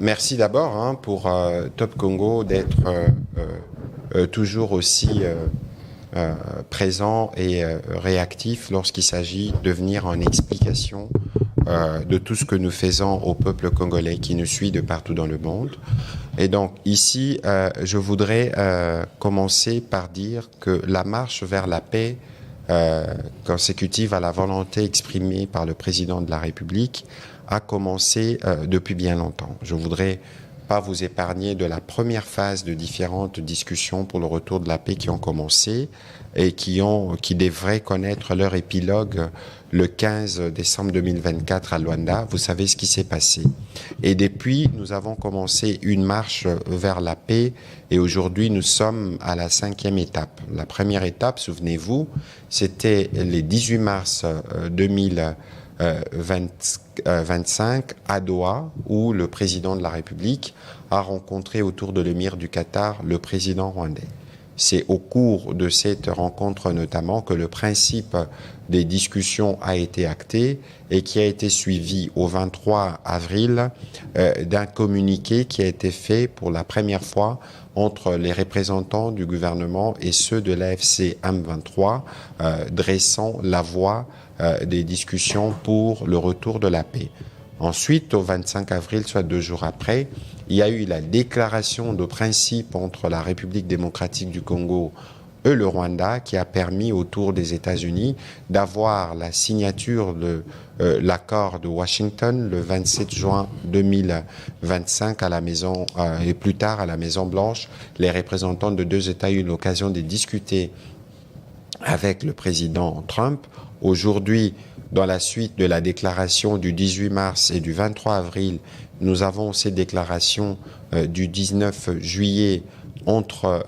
Merci d'abord pour Top Congo d'être toujours aussi présent et réactif lorsqu'il s'agit de venir en explication de tout ce que nous faisons au peuple congolais qui nous suit de partout dans le monde. Et donc ici, je voudrais commencer par dire que la marche vers la paix consécutive à la volonté exprimée par le président de la République a commencé depuis bien longtemps. Je voudrais pas vous épargner de la première phase de différentes discussions pour le retour de la paix qui ont commencé et qui devraient connaître leur épilogue le 15 décembre 2024 à Luanda. Vous savez ce qui s'est passé. Et depuis, nous avons commencé une marche vers la paix et aujourd'hui, nous sommes à la 5e étape. La première étape, souvenez-vous, c'était le 18 mars 2025 à Doha, où le président de la République a rencontré autour de l'émir du Qatar le président rwandais. C'est au cours de cette rencontre notamment que le principe des discussions a été acté et qui a été suivi au 23 avril d'un communiqué qui a été fait pour la première fois entre les représentants du gouvernement et ceux de l'AFC M23, dressant la voie des discussions pour le retour de la paix. Ensuite, au 25 avril, soit 2 jours après, il y a eu la déclaration de principe entre la République démocratique du Congo et le Rwanda qui a permis autour des États-Unis d'avoir la signature de l'accord de Washington le 27 juin 2025 à la maison et plus tard à la Maison Blanche. Les représentants de deux États ont eu l'occasion de discuter avec le président Trump. Aujourd'hui, dans la suite de la déclaration du 18 mars et du 23 avril, nous avons ces déclarations du 19 juillet entre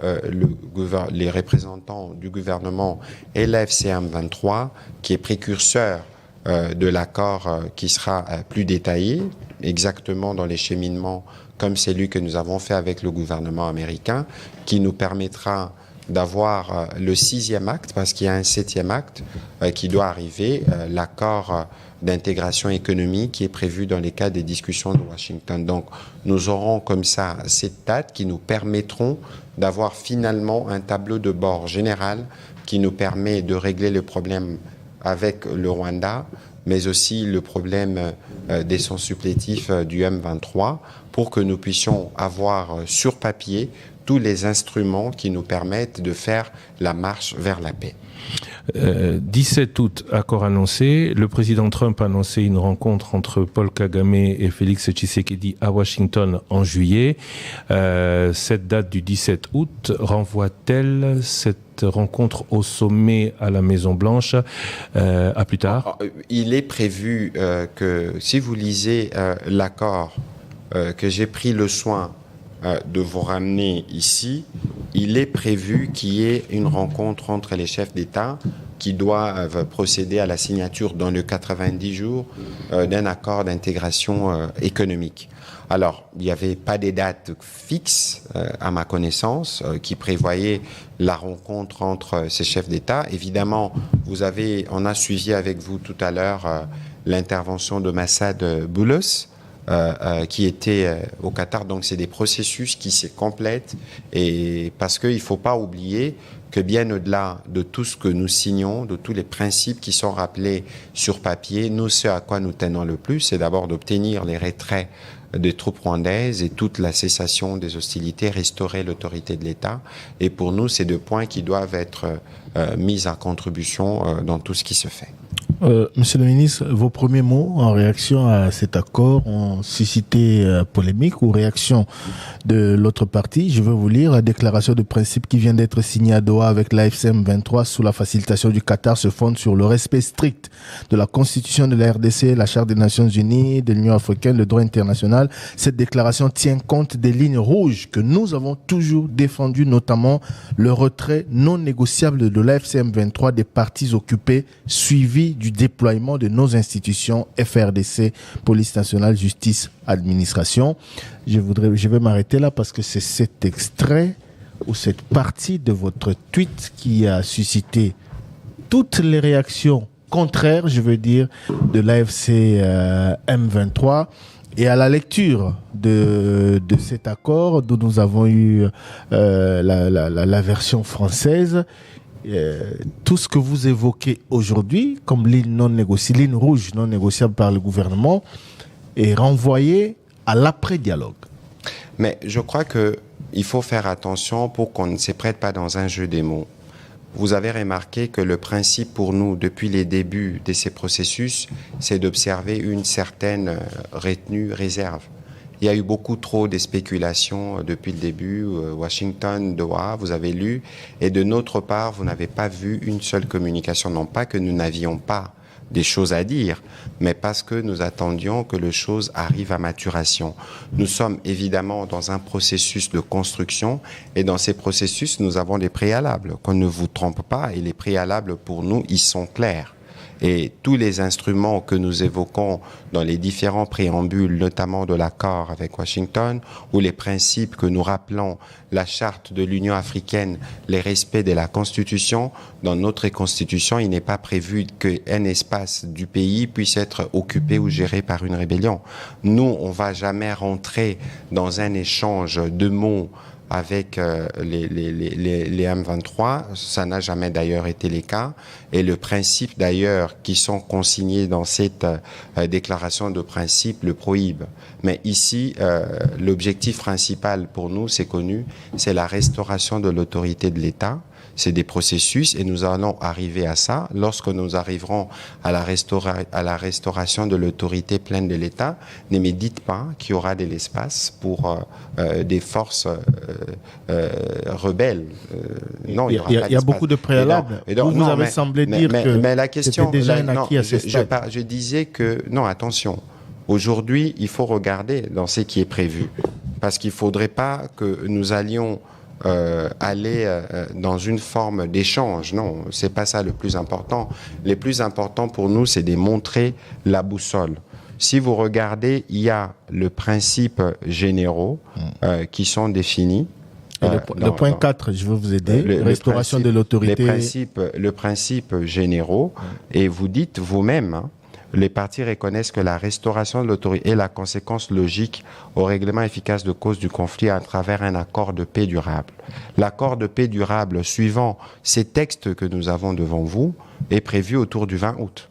les représentants du gouvernement et l'AFCM 23, qui est précurseur de l'accord qui sera plus détaillé, exactement dans les cheminements comme celui que nous avons fait avec le gouvernement américain, qui nous permettra d'avoir le 6e acte, parce qu'il y a un 7e acte qui doit arriver, l'accord d'intégration économique qui est prévu dans les cas des discussions de Washington. Donc, nous aurons comme ça cette date qui nous permettront d'avoir finalement un tableau de bord général qui nous permet de régler le problème avec le Rwanda, mais aussi le problème des sons supplétifs du M23, pour que nous puissions avoir sur papier tous les instruments qui nous permettent de faire la marche vers la paix. 17 août, accord annoncé. Le président Trump a annoncé une rencontre entre Paul Kagame et Félix Tshisekedi à Washington en juillet. Cette date du 17 août renvoie-t-elle cette rencontre au sommet à la Maison-Blanche à plus tard? Il est prévu que, si vous lisez l'accord que j'ai pris le soin de vous ramener ici, il est prévu qu'il y ait une rencontre entre les chefs d'État qui doivent procéder à la signature dans le 90 jours d'un accord d'intégration économique. Alors, il n'y avait pas des dates fixes, à ma connaissance, qui prévoyaient la rencontre entre ces chefs d'État. Évidemment, on a suivi avec vous tout à l'heure l'intervention de Massad Boulos, qui était au Qatar. Donc c'est des processus qui se complètent, et parce qu'il ne faut pas oublier que bien au-delà de tout ce que nous signons, de tous les principes qui sont rappelés sur papier, nous, ce à quoi nous tenons le plus, c'est d'abord d'obtenir les retraits des troupes rwandaises et toute la cessation des hostilités, restaurer l'autorité de l'État. Et pour nous, c'est 2 points qui doivent être mis en contribution dans tout ce qui se fait. Monsieur le ministre, vos premiers mots en réaction à cet accord ont suscité polémique ou réaction de l'autre partie. Je veux vous lire la déclaration de principe qui vient d'être signée à Doha avec l'AFCM 23 sous la facilitation du Qatar se fonde sur le respect strict de la Constitution de la RDC, la Charte des Nations Unies, de l'Union africaine, le droit international. Cette déclaration tient compte des lignes rouges que nous avons toujours défendues, notamment le retrait non négociable de l'AFCM 23 des parties occupées, suivi du déploiement de nos institutions FRDC, Police nationale, justice, administration. Je vais m'arrêter là parce que c'est cet extrait ou cette partie de votre tweet qui a suscité toutes les réactions contraires, je veux dire, de l'AFC M23. Et à la lecture de cet accord, dont nous avons eu la version française, tout ce que vous évoquez aujourd'hui comme ligne non négociable, ligne rouge non négociable par le gouvernement, est renvoyé à l'après-dialogue. Mais je crois qu'il faut faire attention pour qu'on ne se prête pas dans un jeu des mots. Vous avez remarqué que le principe pour nous, depuis les débuts de ces processus, c'est d'observer une certaine retenue, réserve. Il y a eu beaucoup trop de spéculations depuis le début. Washington, Doha, vous avez lu. Et de notre part, vous n'avez pas vu une seule communication. Non pas que nous n'avions pas des choses à dire, mais parce que nous attendions que les choses arrivent à maturation. Nous sommes évidemment dans un processus de construction et dans ces processus, nous avons des préalables. Qu'on ne vous trompe pas, et les préalables pour nous, ils sont clairs. Et tous les instruments que nous évoquons dans les différents préambules, notamment de l'accord avec Washington, ou les principes que nous rappelons, la charte de l'Union africaine, les respects de la Constitution, dans notre Constitution, il n'est pas prévu qu'un espace du pays puisse être occupé ou géré par une rébellion. Nous, on ne va jamais rentrer dans un échange de mots avec les M23, ça n'a jamais d'ailleurs été le cas, et le principe d'ailleurs qui sont consignés dans cette déclaration de principe le prohibe. Mais ici, l'objectif principal pour nous, c'est connu, c'est la restauration de l'autorité de l'État. C'est des processus et nous allons arriver à ça lorsque nous arriverons à la restauration de l'autorité pleine de l'État. Ne me dites pas qu'il y aura de l'espace pour des forces rebelles. Non, il y a beaucoup de préalables. Vous avez semblé dire que mais la question, c'était déjà un acquis à ce stade. Je disais que, non, attention. Aujourd'hui, il faut regarder dans ce qui est prévu. Parce qu'il ne faudrait pas que nous allions aller dans une forme d'échange. Non, c'est pas ça le plus important. Le plus important pour nous, c'est de montrer la boussole. Si vous regardez, il y a le principe généraux qui sont définis. Le point 4, je veux vous aider, restauration de l'autorité. Le principe généraux, et vous dites vous-même, les partis reconnaissent que la restauration de l'autorité est la conséquence logique au règlement efficace de cause du conflit à travers un accord de paix durable. L'accord de paix durable suivant ces textes que nous avons devant vous est prévu autour du 20 août.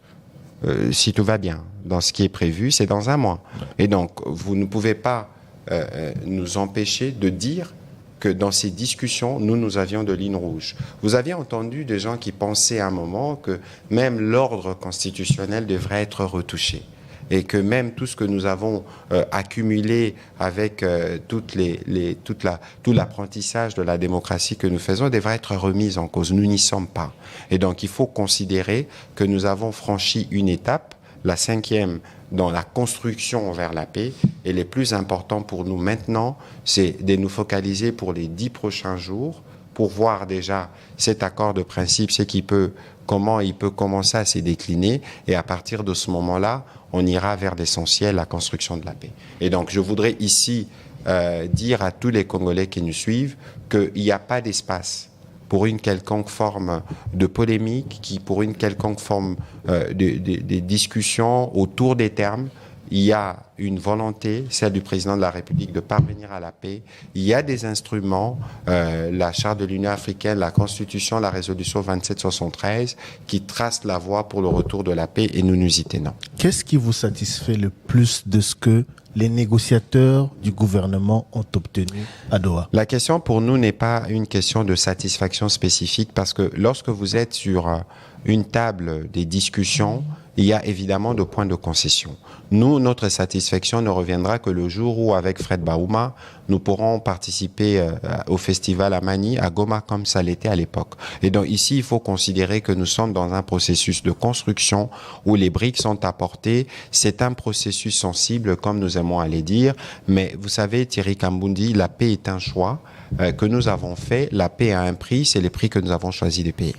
Si tout va bien. Dans ce qui est prévu, c'est dans un mois. Et donc, vous ne pouvez pas nous empêcher de dire que dans ces discussions, nous avions de lignes rouges. Vous aviez entendu des gens qui pensaient à un moment que même l'ordre constitutionnel devrait être retouché et que même tout ce que nous avons accumulé avec tout l'apprentissage de la démocratie que nous faisons devrait être remis en cause. Nous n'y sommes pas. Et donc, il faut considérer que nous avons franchi une étape, la 5e, dans la construction vers la paix. Et le plus important pour nous maintenant, c'est de nous focaliser pour les 10 prochains jours pour voir déjà cet accord de principe, comment il peut commencer à se décliner. Et à partir de ce moment-là, on ira vers l'essentiel, la construction de la paix. Et donc, je voudrais ici dire à tous les Congolais qui nous suivent qu'il n'y a pas d'espace pour une quelconque forme de polémique, pour une quelconque forme de discussion autour des termes. Il y a une volonté, celle du président de la République, de parvenir à la paix. Il y a des instruments, la Charte de l'Union africaine, la Constitution, la résolution 2773, qui tracent la voie pour le retour de la paix et nous y tenons. Qu'est-ce qui vous satisfait le plus de ce que les négociateurs du gouvernement ont obtenu à Doha? La question pour nous n'est pas une question de satisfaction spécifique parce que lorsque vous êtes sur une table des discussions, il y a évidemment de points de concession. Nous, notre satisfaction ne reviendra que le jour où, avec Fred Baouma, nous pourrons participer au festival à Mani, à Goma, comme ça l'était à l'époque. Et donc ici, il faut considérer que nous sommes dans un processus de construction où les briques sont apportées. C'est un processus sensible, comme nous aimons à le dire. Mais vous savez, Thierry Kambundi, la paix est un choix que nous avons fait. La paix a un prix, c'est le prix que nous avons choisi de payer.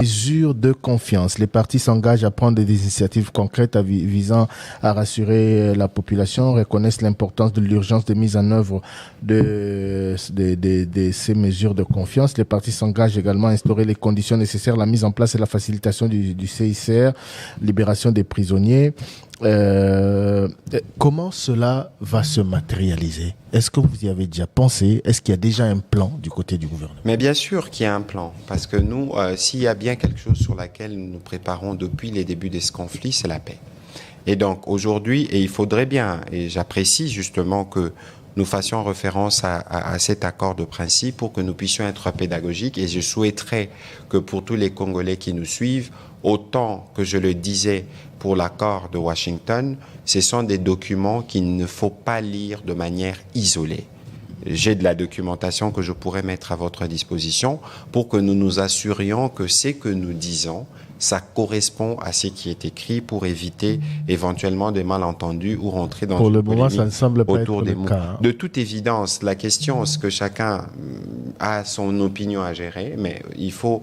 Mesures de confiance. Les partis s'engagent à prendre des initiatives concrètes visant à rassurer la population, reconnaissent l'importance de l'urgence de mise en œuvre de ces mesures de confiance. Les partis s'engagent également à instaurer les conditions nécessaires à la mise en place et la facilitation du CICR, libération des prisonniers. Comment cela va se matérialiser? Est-ce que vous y avez déjà pensé? Est-ce qu'il y a déjà un plan du côté du gouvernement? Mais bien sûr qu'il y a un plan, parce que nous, s'il y a bien quelque chose sur laquelle nous nous préparons depuis les débuts de ce conflit, c'est la paix. Et donc aujourd'hui, et il faudrait bien, et j'apprécie justement que nous fassions référence à cet accord de principe pour que nous puissions être pédagogiques, et je souhaiterais que pour tous les Congolais qui nous suivent, autant que je le disais pour l'accord de Washington, ce sont des documents qu'il ne faut pas lire de manière isolée. J'ai de la documentation que je pourrais mettre à votre disposition pour que nous nous assurions que ce que nous disons, ça correspond à ce qui est écrit pour éviter éventuellement des malentendus ou rentrer dans pour une le moment, ça ne semble pas autour être des le mots. cas. De toute évidence, la question, est-ce que chacun a son opinion à gérer, mais il faut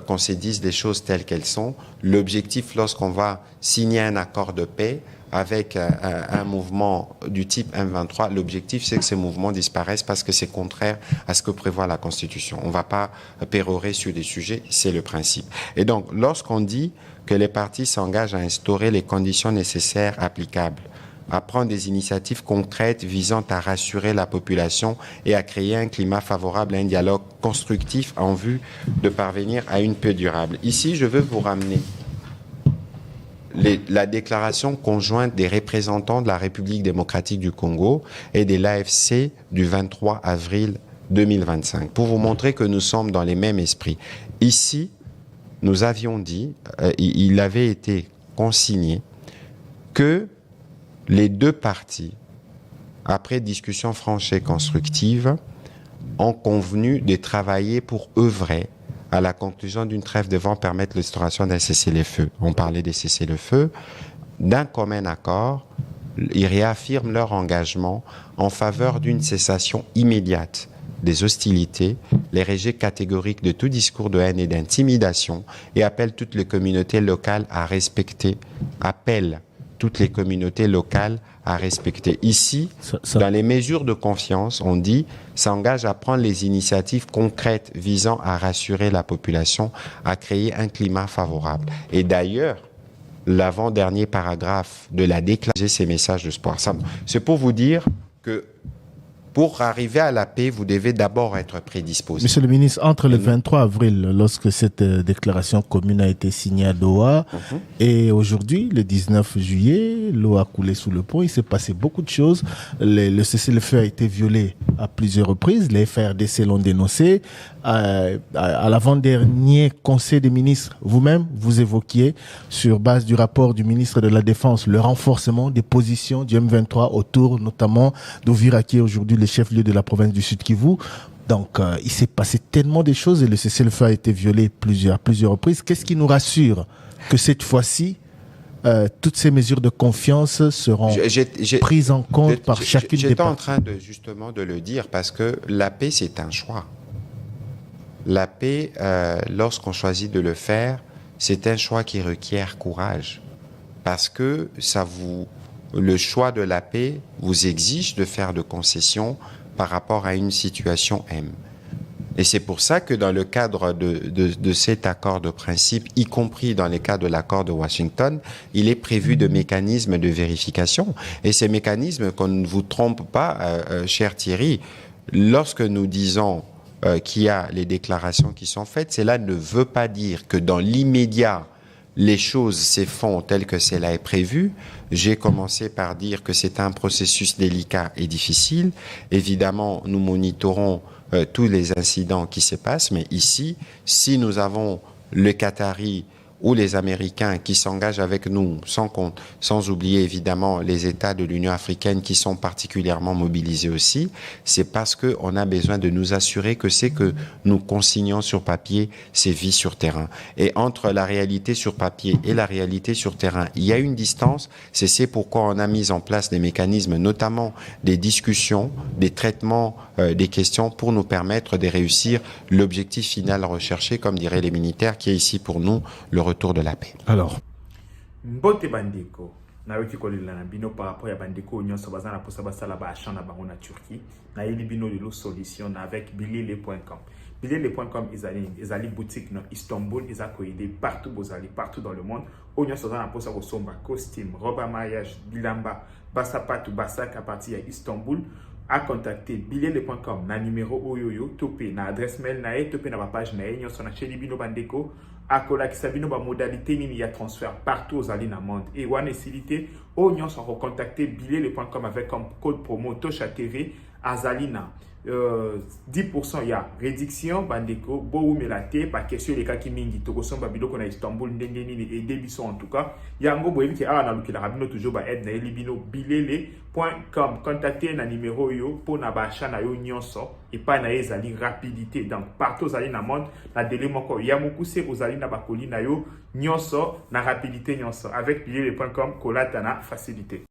qu'on se dise des choses telles qu'elles sont. L'objectif, lorsqu'on va signer un accord de paix avec un mouvement du type M23, l'objectif, c'est que ces mouvements disparaissent parce que c'est contraire à ce que prévoit la Constitution. On ne va pas pérorer sur des sujets, c'est le principe. Et donc, lorsqu'on dit que les partis s'engagent à instaurer les conditions nécessaires applicables, à prendre des initiatives concrètes visant à rassurer la population et à créer un climat favorable à un dialogue constructif en vue de parvenir à une paix durable. Ici, je veux vous ramener la déclaration conjointe des représentants de la République démocratique du Congo et de l'AFC du 23 avril 2025, pour vous montrer que nous sommes dans les mêmes esprits. Ici, nous avions dit, il avait été consigné que les deux parties, après discussion franche et constructive, ont convenu de travailler pour œuvrer à la conclusion d'une trêve devant permettre l'instauration d'un cessez-le-feu. On parlait des cessez-le-feu. D'un commun accord, ils réaffirment leur engagement en faveur d'une cessation immédiate des hostilités, les rejet catégoriques de tout discours de haine et d'intimidation et appellent toutes les communautés locales à respecter, Ici, dans les mesures de confiance, on dit, s'engage à prendre les initiatives concrètes visant à rassurer la population, à créer un climat favorable. Et d'ailleurs, l'avant-dernier paragraphe de la déclaration, ces messages de espoir. C'est pour vous dire que pour arriver à la paix, vous devez d'abord être prédisposé. Monsieur le ministre, entre le 23 avril, lorsque cette déclaration commune a été signée à Doha, et aujourd'hui, le 19 juillet, l'eau a coulé sous le pont, il s'est passé beaucoup de choses. Le cessez-le-feu a été violé à plusieurs reprises, les FARDC l'ont dénoncé. À l'avant-dernier Conseil des ministres, vous-même, vous évoquiez, sur base du rapport du ministre de la Défense, le renforcement des positions du M23 autour notamment d'Uvira, qui est aujourd'hui le chef-lieu de la province du Sud Kivu. Donc, il s'est passé tellement de choses et le cessez-le-feu a été violé à plusieurs reprises. Qu'est-ce qui nous rassure que cette fois-ci, toutes ces mesures de confiance seront prises en compte par chacune des parties? J'étais en train justement de le dire parce que la paix, c'est un choix. La paix, lorsqu'on choisit de le faire, c'est un choix qui requiert courage. Parce que le choix de la paix vous exige de faire de concessions par rapport à une situation M. Et c'est pour ça que dans le cadre de cet accord de principe, y compris dans le cadre de l'accord de Washington, il est prévu de mécanismes de vérification. Et ces mécanismes, qu'on ne vous trompe pas, cher Thierry, lorsque nous disons qu'il y a les déclarations qui sont faites, cela ne veut pas dire que dans l'immédiat, les choses se font telles que cela est prévu. J'ai commencé par dire que c'est un processus délicat et difficile. Évidemment, nous monitorons tous les incidents qui se passent, mais ici, si nous avons le Qatari ou les Américains qui s'engagent avec nous, sans oublier évidemment les États de l'Union africaine qui sont particulièrement mobilisés aussi, c'est parce qu'on a besoin de nous assurer que c'est que nous consignons sur papier ces vies sur terrain. Et entre la réalité sur papier et la réalité sur terrain, il y a une distance. C'est pourquoi on a mis en place des mécanismes, notamment des discussions, des traitements des questions pour nous permettre de réussir l'objectif final recherché, comme diraient les militaires, qui est ici pour nous le retour de la paix. Alors, Mbote bandeko na yoki kolela na bino par rapport ya bandeko nyonso bazana posa basala ba achat na bango na Turquie na yeli bino lelo solution avec bilele.com. Bilele.com ezali boutique na Istanbul, ezako aider partout partout dans le monde. Onyo sozana posa ko somba costume, robe à mariage, bilamba, basapatu, basak à partir ya Istanbul. À contacter bilele.com na numéro oyoyo topé na adresse mail na topé na page na nyonso na cheli bino bandeko akola kisabino ba modalité nini ya transfert partout aux alliés na monde et wane silité o nyonso recontacter bilele.com avec comme code promo Tosha TV azalina 10% ya réduction bandeko bo umelate pa question les cas qui mingi tokosomba biloko na Istanbul ndenge nini et debiso en tout cas yango boyebi ki na lukila rabino toujours ba aide na elibino bilele.com contacter na numéro yo pour na ba achat na yo nyonso et pas na ezali rapidité donc partout aux alliés na monde na délai moko ya mokuse aux alliés na bakoli na yo nyonso na rapidité nyonso avec bilele.com kolata na facilité.